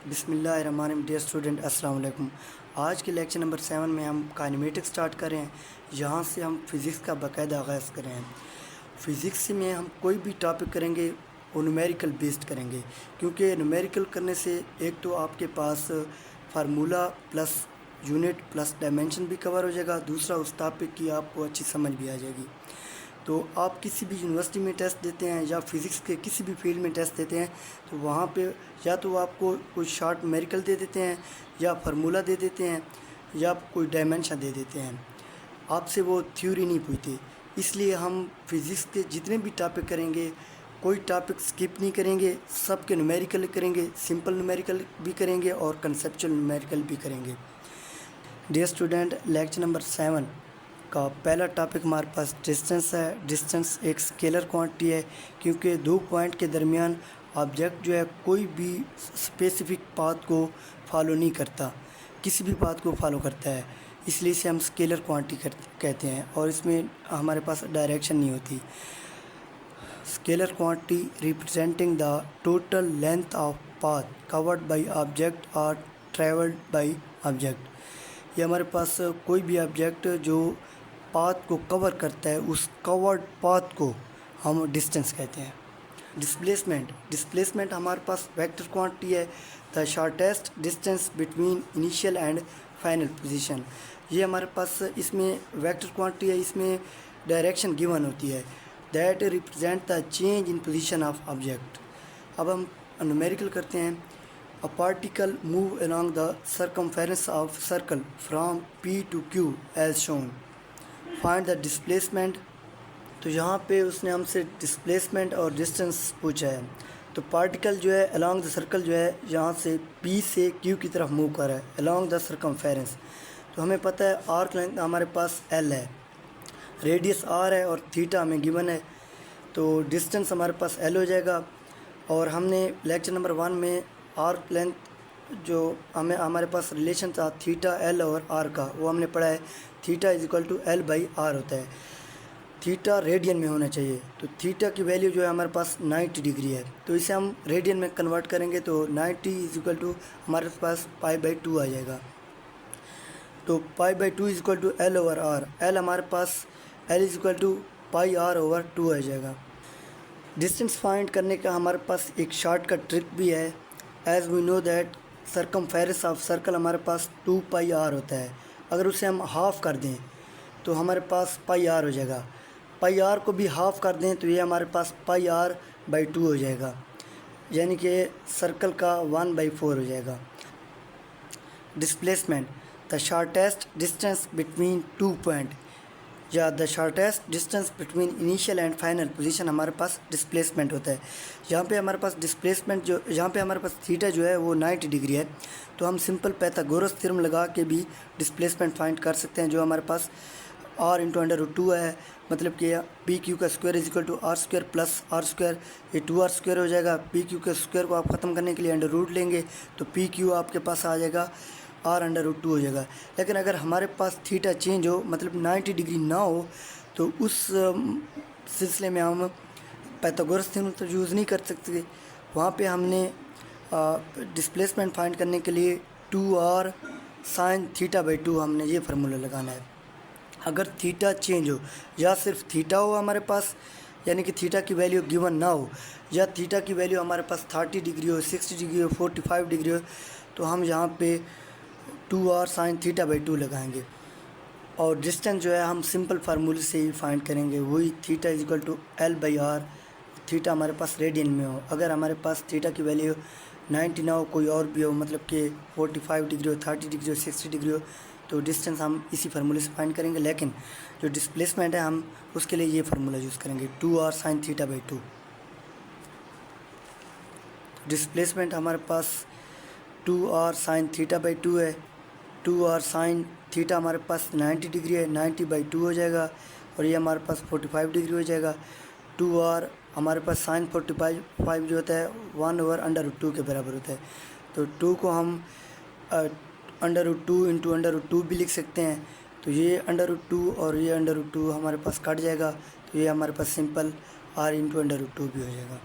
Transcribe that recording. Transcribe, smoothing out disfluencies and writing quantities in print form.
बिस्मिल्लाहिर्रहमानिर्रहीम। Dear student, अस्सलाम वालेकुम। आज के लेक्चर नंबर 7 में हम काइनेमेटिक्स स्टार्ट कर रहे हैं। यहाँ से हम फ़िज़िक्स का बाकायदा आगाज़ कर रहे हैं। फ़िज़िक्स में हम कोई भी टॉपिक करेंगे वो न्यूमेरिकल बेस्ड करेंगे, क्योंकि न्यूमेरिकल करने से एक तो आपके पास formula plus unit plus dimension भी कवर हो जाएगा, दूसरा उस टॉपिक की आपको अच्छी समझ भी आ जाएगी। तो आप किसी भी यूनिवर्सिटी में टेस्ट देते हैं या फिज़िक्स के किसी भी फील्ड में टेस्ट देते हैं तो वहाँ पे या तो आपको कोई शॉर्ट न्यूमेरिकल दे देते हैं या फार्मूला दे देते हैं या कोई डायमेंशन दे देते हैं, आपसे वो थ्योरी नहीं पूछते। इसलिए हम फिज़िक्स के जितने भी टॉपिक करेंगे कोई टॉपिक स्किप नहीं करेंगे, सबके न्यूमेरिकल करेंगे, सिंपल न्यूमेरिकल भी करेंगे और कंसेप्चुअल न्यूमेरिकल भी करेंगे। डियर स्टूडेंट, लेक्चर नंबर 7 का पहला टॉपिक हमारे पास डिस्टेंस है। डिस्टेंस एक स्केलर क्वांटिटी है, क्योंकि दो पॉइंट के दरमियान ऑब्जेक्ट जो है कोई भी स्पेसिफिक पाथ को फॉलो नहीं करता, किसी भी पाथ को फॉलो करता है, इसलिए इसे हम स्केलर क्वांटिटी कहते हैं और इसमें हमारे पास डायरेक्शन नहीं होती। Scalar quantity representing the total length of path covered by object और ट्रेवल्ड बाय ऑब्जेक्ट। ये हमारे पास कोई भी ऑब्जेक्ट जो पाथ को कवर करता है उस कवर्ड पाथ को हम डिस्टेंस कहते हैं। डिस्प्लेसमेंट हमारे पास वेक्टर क्वांटिटी है। The shortest distance between initial and final position, ये हमारे पास इसमें वेक्टर क्वांटिटी है, इसमें डायरेक्शन गिवन होती है। That represent the change in position of object. अब हम न्यूमेरिकल करते हैं। A particle move along the circumference of circle from P to Q as shown. Find the displacement. तो यहाँ पे उसने हमसे डिस्प्लेसमेंट और डिस्टेंस पूछा है। तो पार्टिकल जो है अलॉन्ग द सर्कल जो है यहाँ से P से Q की तरफ मूव कर रहा है अलॉन्ग द सर्कमफेरेंस। तो हमें पता है आर्क लेंथ हमारे पास L है, रेडियस R है और थीटा हमें गिवन है, तो डिस्टेंस हमारे पास L हो जाएगा। और हमने लेक्चर नंबर 1 में आर्क लेंथ जो हमारे पास रिलेशन था थीटा एल और आर का, वो हमने पढ़ा है। Theta is equal to L by R होता है। थीटा रेडियन में होना चाहिए, तो थीटा की वैल्यू जो है हमारे पास 90 डिग्री है, तो इसे हम रेडियन में कन्वर्ट करेंगे तो 90 इज इक्वल टू हमारे पास पाई बाई 2 आ जाएगा। तो pi by 2 is equal to l over r. L हमारे पास l is equal to pi r over 2 आ जाएगा। डिस्टेंस फाइंड करने का हमारे पास एक शॉर्टकट ट्रिक भी है। As we know that circumference of circle हमारे पास 2 पाई आर होता है। अगर उसे हम हाफ़ कर दें तो हमारे पास पाई आर हो जाएगा। पाई आर को भी हाफ़ कर दें तो ये हमारे पास पाई आर बाई 2 हो जाएगा, यानी कि सर्कल का 1/4 हो जाएगा। Displacement the shortest distance between 2 point या the shortest distance between initial and final position हमारे पास डिस्प्लेसमेंट होता है। यहाँ पे हमारे पास डिस्प्लेसमेंट जो यहाँ पे हमारे पास थीटा जो है वो 90 डिग्री है, तो हम सिंपल पाइथागोरस थ्योरम लगा के भी डिस्प्लेसमेंट फाइंड कर सकते हैं। जो हमारे पास r इंटू √2 है, मतलब कि पी क्यू का square is equal to R square plus R square, ये 2r स्क्वायर हो जाएगा। पी क्यू के स्क्वायर को आप ख़त्म करने के लिए √ लेंगे तो पी क्यू आपके पास आ जाएगा r/√2 हो जाएगा। लेकिन अगर हमारे पास थीटा चेंज हो, मतलब 90 डिग्री ना हो, तो उस सिलसिले में हम पाइथागोरस थ्योरम तो यूज़ नहीं कर सकते। वहाँ पे हमने डिस्प्लेसमेंट फाइंड करने के लिए 2r sin θ/2 हमने ये फार्मूला लगाना है। अगर थीटा चेंज हो या सिर्फ थीटा हो हमारे पास, यानी कि थीटा की वैल्यू गिवन ना हो, या थीटा की वैल्यू हमारे पास 30 डिग्री हो, 60 डिग्री हो, 45 डिग्री हो, तो हम यहाँ पे 2r sin θ/2 लगाएंगे। और डिस्टेंस जो है हम सिंपल फार्मूले से ही फाइंड करेंगे, वही theta is equal to L by R. Theta हमारे पास रेडियन में हो, अगर हमारे पास थीटा की वैल्यू 90 ना हो, कोई और भी हो, मतलब कि 45 डिग्री हो, 30 डिग्री हो, 60 डिग्री हो, तो डिस्टेंस हम इसी फार्मूले से फाइंड करेंगे। लेकिन जो डिस्प्लेसमेंट है हम उसके लिए ये फार्मूला यूज़ करेंगे 2r sin θ/2। डिस्प्लेसमेंट हमारे पास 2r sin θ/2 है। 2r sin θ हमारे पास 90 डिग्री है, 90/2 हो जाएगा और ये हमारे पास 45 डिग्री हो जाएगा। 2r हमारे पास sin 45 जो होता है 1/√2 के बराबर होता है, तो 2 को हम √2 इंटू √2 भी लिख सकते हैं। तो ये √2 और ये √2 हमारे पास कट जाएगा, तो ये हमारे पास सिंपल r इंटू √2 भी हो जाएगा।